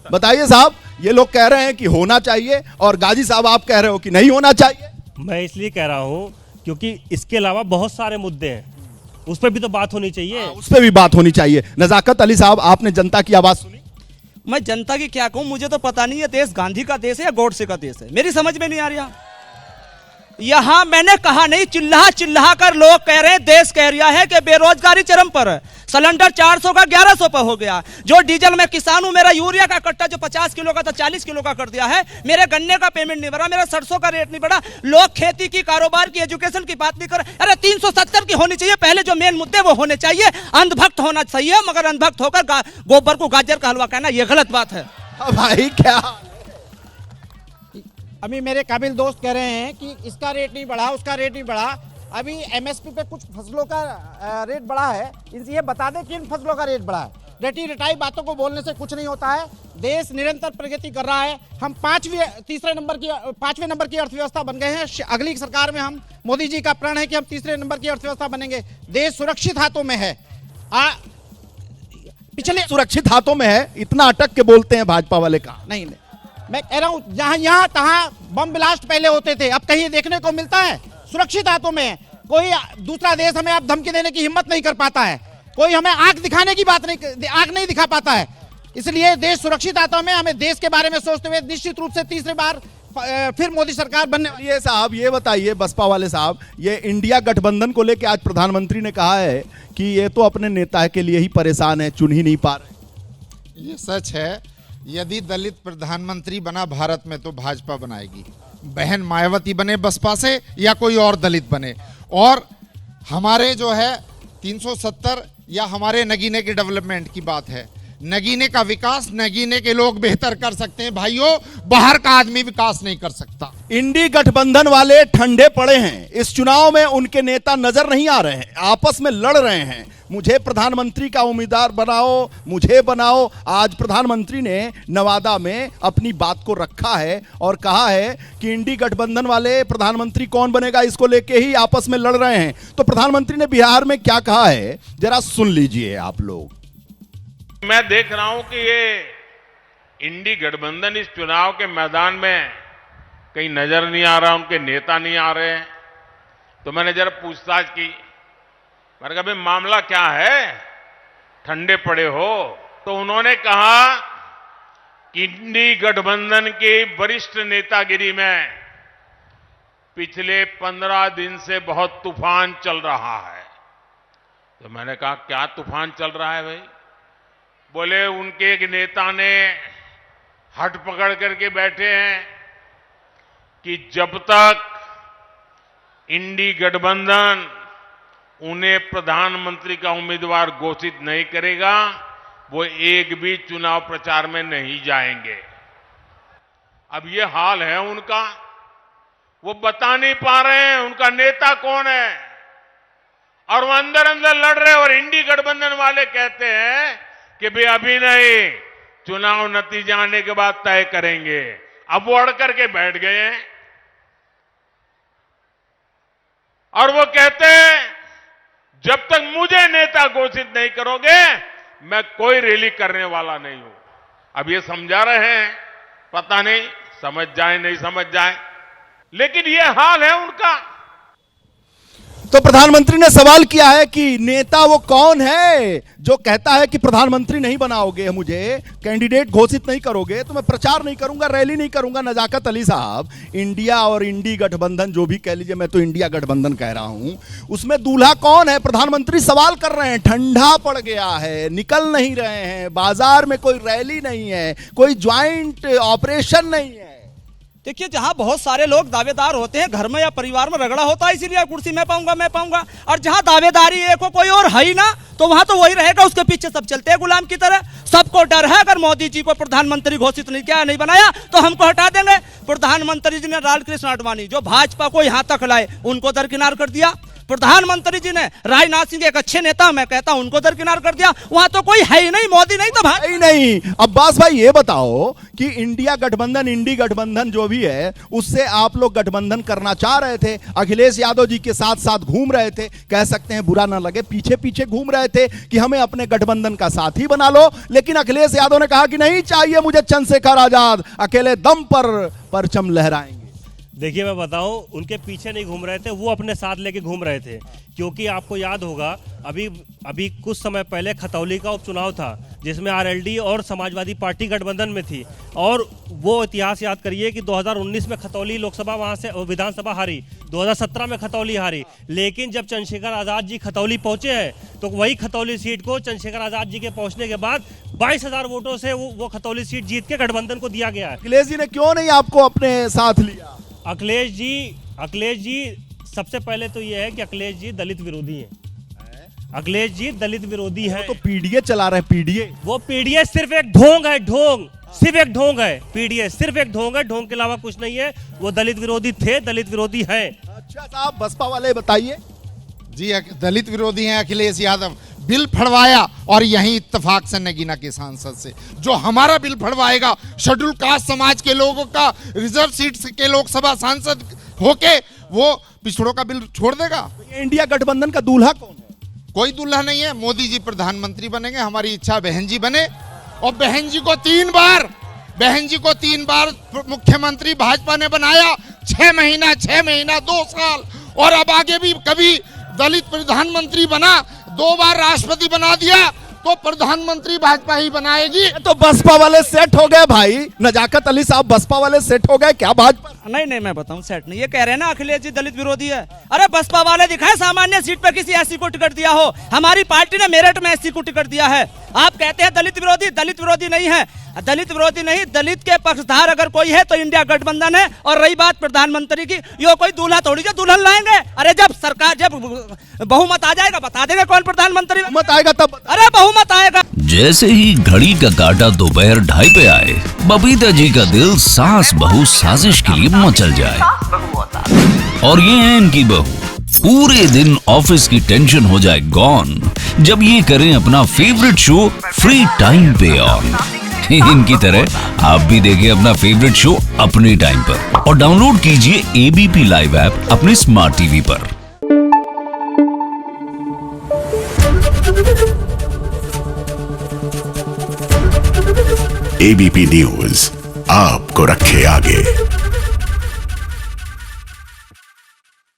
बताइए साहब, ये लोग कह रहे हैं कि होना चाहिए और गाजी साहब आप कह रहे हो कि नहीं होना चाहिए। मैं इसलिए कह रहा हूँ क्योंकि इसके अलावा बहुत सारे मुद्दे हैं, उस पर भी तो बात होनी चाहिए। उस पर भी बात होनी चाहिए। नजाकत अली साहब, आपने जनता की आवाज सुनी? मैं जनता की क्या कहूं, मुझे तो पता नहीं है देश गांधी का देश है या गॉडसे का देश है, मेरी समझ में नहीं आ रहा। यहां मैंने कहा नहीं, चिल्ला चिल्ला कर लोग कह रहे हैं, देश कह रहा है कि बेरोजगारी चरम पर है। सिलेंडर 400 का 1100 पर हो गया। जो डीजल में किसान हूं, मेरा यूरिया का कट्टा जो 50 किलो का था 40 किलो का कर दिया है। मेरे गन्ने का पेमेंट नहीं बढ़ा, मेरा सरसों का रेट नहीं बढ़ा। लोग खेती की, कारोबार की, एजुकेशन की बात नहीं कर। अरे 370 की होनी चाहिए। पहले जो मेन मुद्दे वो होने चाहिए। अंधभक्त होना चाहिए, मगर अंधभक्त होकर गोबर को गाजर का हलवा कहना यह गलत बात है। भाई क्या अभी मेरे काबिल दोस्त कह रहे हैं कि इसका रेट नहीं बढ़ा, उसका रेट नहीं बढ़ा। अभी एमएसपी पे कुछ फसलों का रेट बढ़ा है, ये बता दें किन फसलों का रेट बढ़ा है। रटी रटाई बातों को बोलने से कुछ नहीं होता है। देश निरंतर प्रगति कर रहा है। हम पांचवें नंबर की अर्थव्यवस्था बन गए हैं। अगली सरकार में हम, मोदी जी का प्रण है कि हम तीसरे नंबर की अर्थव्यवस्था बनेंगे। देश सुरक्षित हाथों में है। पिछले सुरक्षित हाथों में है, इतना अटक के बोलते हैं भाजपा वाले का। नहीं, मैं कह रहा हूं जहां यहाँ तहां बम ब्लास्ट पहले होते थे, अब कहीं देखने को मिलता है? सुरक्षित हाथों में है। कोई दूसरा देश हमें अब धमकी देने की हिम्मत नहीं कर पाता है। कोई हमें आंख दिखाने की बात नहीं, आंख नहीं दिखा पाता है। इसलिए देश सुरक्षित हाथों में। हमें देश के बारे में सोचते हुए निश्चित रूप से तीसरी बार फिर मोदी सरकार बनने। ये साहब ये बताइए, बसपा वाले साहब, ये इंडिया गठबंधन को लेकर आज प्रधानमंत्री ने कहा है कि ये तो अपने नेता के लिए ही परेशान है, चुन ही नहीं पा रहे। ये सच है। यदि दलित प्रधानमंत्री बना भारत में तो भाजपा बनाएगी। बहन मायावती बने बसपा से या कोई और दलित बने। और हमारे जो है 370 या हमारे नगीने के डेवलपमेंट की बात है। नगीने का विकास नगीने के लोग बेहतर कर सकते हैं भाइयों, बाहर का आदमी विकास नहीं कर सकता। इंडी गठबंधन वाले ठंडे पड़े हैं। इस चुनाव में उनके नेता नजर नहीं आ रहे हैं, आपस में लड़ रहे हैं। मुझे प्रधानमंत्री का उम्मीदवार बनाओ, मुझे बनाओ। आज प्रधानमंत्री ने नवादा में अपनी बात को रखा है और कहा है कि इंडी गठबंधन वाले प्रधानमंत्री कौन बनेगा इसको लेके ही आपस में लड़ रहे हैं। तो प्रधानमंत्री ने बिहार में क्या कहा है, जरा सुन लीजिए आप लोग। मैं देख रहा हूं कि ये इंडी गठबंधन इस चुनाव के मैदान में कहीं नजर नहीं आ रहा, उनके नेता नहीं आ रहे हैं। तो मैंने जरा पूछताछ की, मैंने कहा भाई मामला क्या है, ठंडे पड़े हो? तो उन्होंने कहा कि इंडी गठबंधन के वरिष्ठ नेतागिरी में पिछले 15 दिन से बहुत तूफान चल रहा है। तो मैंने कहा क्या तूफान चल रहा है भाई? बोले उनके एक नेता ने हट पकड़ करके बैठे हैं कि जब तक इंडी गठबंधन उन्हें प्रधानमंत्री का उम्मीदवार घोषित नहीं करेगा, वो एक भी चुनाव प्रचार में नहीं जाएंगे। अब ये हाल है उनका, वो बता नहीं पा रहे हैं उनका नेता कौन है, और वो अंदर अंदर लड़ रहे हैं। और इंडी गठबंधन वाले कहते हैं कि भाई अभी नहीं, चुनाव नतीजा आने के बाद तय करेंगे। अब वो अड़ करके बैठ गए हैं और वो कहते हैं जब तक मुझे नेता घोषित नहीं करोगे मैं कोई रैली करने वाला नहीं हूं। अब ये समझा रहे हैं, पता नहीं समझ जाए नहीं समझ जाए, लेकिन ये हाल है उनका। तो प्रधानमंत्री ने सवाल किया है कि नेता वो कौन है जो कहता है कि प्रधानमंत्री नहीं बनाओगे, मुझे कैंडिडेट घोषित नहीं करोगे तो मैं प्रचार नहीं करूंगा, रैली नहीं करूंगा। नजाकत अली साहब, इंडिया और इंडी गठबंधन जो भी कह लीजिए, मैं तो इंडिया गठबंधन कह रहा हूं, उसमें दूल्हा कौन है? प्रधानमंत्री सवाल कर रहे हैं। ठंडा पड़ गया है, निकल नहीं रहे हैं, बाजार में कोई रैली नहीं है, कोई ज्वाइंट ऑपरेशन नहीं है। देखिए, जहां बहुत सारे लोग दावेदार होते हैं, घर में या परिवार में रगड़ा होता है, इसीलिए कुर्सी मैं पाऊंगा। और जहां दावेदारी एक हो, कोई और है ही ना, तो वहां तो वही रहेगा, उसके पीछे सब चलते हैं गुलाम की तरह। सबको डर है अगर मोदी जी को प्रधानमंत्री घोषित नहीं किया, नहीं बनाया, तो हमको हटा देंगे। प्रधानमंत्री जी ने लालकृष्ण आडवाणी जो भाजपा को यहां तक लाए, उनको दरकिनार कर दिया। प्रधानमंत्री जी ने राजनाथ सिंह एक अच्छे नेता, मैं कहता हूं उनको दरकिनार कर दिया। वहां तो कोई है ही नहीं, मोदी नहीं तो भाई नहीं। अब्बास भाई ये बताओ कि इंडिया गठबंधन, इंडी गठबंधन जो भी है, उससे आप लोग गठबंधन करना चाह रहे थे, अखिलेश यादव जी के साथ साथ घूम रहे थे, कह सकते हैं बुरा ना लगे, पीछे पीछे घूम रहे थे कि हमें अपने गठबंधन का साथी बना लो। लेकिन अखिलेश यादव ने कहा कि नहीं चाहिए मुझे चंद्रशेखर आजाद, अकेले दम पर परचम लहराएंगे। देखिए मैं बताऊं, उनके पीछे नहीं घूम रहे थे, वो अपने साथ लेके घूम रहे थे। क्योंकि आपको याद होगा अभी कुछ समय पहले खतौली का उपचुनाव था, जिसमें आरएलडी और समाजवादी पार्टी गठबंधन में थी। और वो इतिहास याद करिए कि 2019 में खतौली लोकसभा वहां से विधानसभा हारी, 2017 में खतौली हारी। लेकिन जब चंद्रशेखर आजाद जी खतौली पहुंचे हैं, तो वही खतौली सीट को चंद्रशेखर आजाद जी के पहुंचने के बाद 22,000 वोटों से वो खतौली सीट जीत के गठबंधन को दिया गया है। अखिलेश जी ने क्यों नहीं आपको अपने साथ लिया? अखिलेश जी सबसे पहले तो ये है कि अखिलेश जी दलित विरोधी हैं। अखिलेश जी दलित विरोधी हैं। तो पीडीए चला रहे, पीडीए। वो पीडीए सिर्फ एक ढोंग है, सिर्फ एक ढोंग है। पीडीए सिर्फ एक ढोंग है, ढोंग के अलावा कुछ नहीं है। वो दलित विरोधी थे, दलित विरोधी हैं। अच्छा साहब, बसपा वाले बताइए। जी दलित विरोधी हैं अखिलेश यादव। बिल फड़वाया और यही इत्तेफाक से नगीना के सांसद से, जो हमारा बिल फड़वाएगा, शेड्यूल कास्ट समाज के लोगों का रिजर्व सीट के लोकसभा सांसद होके वो पिछड़ों का बिल छोड़ देगा। इंडिया गठबंधन का दूल्हा कौन है? कोई दूल्हा नहीं है। मोदी जी प्रधानमंत्री बनेंगे, हमारी इच्छा बहन जी बने। और बहन जी को 3 बार मुख्यमंत्री भाजपा ने बनाया। 6 महीना 2 साल, और अब आगे भी कभी दलित प्रधानमंत्री बना, 2 बार राष्ट्रपति बना दिया, तो प्रधानमंत्री भाजपा ही बनाएगी। तो बसपा वाले सेट हो गए भाई। नजाकत अली साहब, बसपा वाले सेट हो गए क्या भाजपा? नहीं, मैं बताऊं सेट नहीं। ये कह रहे हैं ना अखिलेश जी दलित विरोधी है। अरे बसपा वाले दिखाए सामान्य सीट पे किसी एससी को टिकट दिया हो। हमारी पार्टी ने मेरठ में एससी को टिकट दिया है। आप कहते हैं दलित विरोधी नहीं है। दलित विरोधी नहीं, दलित के पक्षधार अगर कोई है तो इंडिया गठबंधन है। और रही बात प्रधानमंत्री की, यो कोई दूल्हा थोड़ी जो दुल्हन लाएंगे। अरे जब बहुमत आ जाएगा बता देंगे कौन प्रधानमंत्री मत आएगा तब। अरे बहुमत आएगा। जैसे ही घड़ी का काटा दोपहर 2:30 पे आए, बबीता जी का दिल सास बहू साजिश के लिए मचल जाए। और ये है इनकी बहू, पूरे दिन ऑफिस की टेंशन हो जाए गॉन जब ये करें अपना फेवरेट शो फ्री टाइम पे ऑन। इनकी तरह आप भी देखिए अपना फेवरेट शो अपने टाइम पर और डाउनलोड कीजिए एबीपी लाइव ऐप अपने स्मार्ट टीवी पर। एबीपी न्यूज आपको रखे आगे।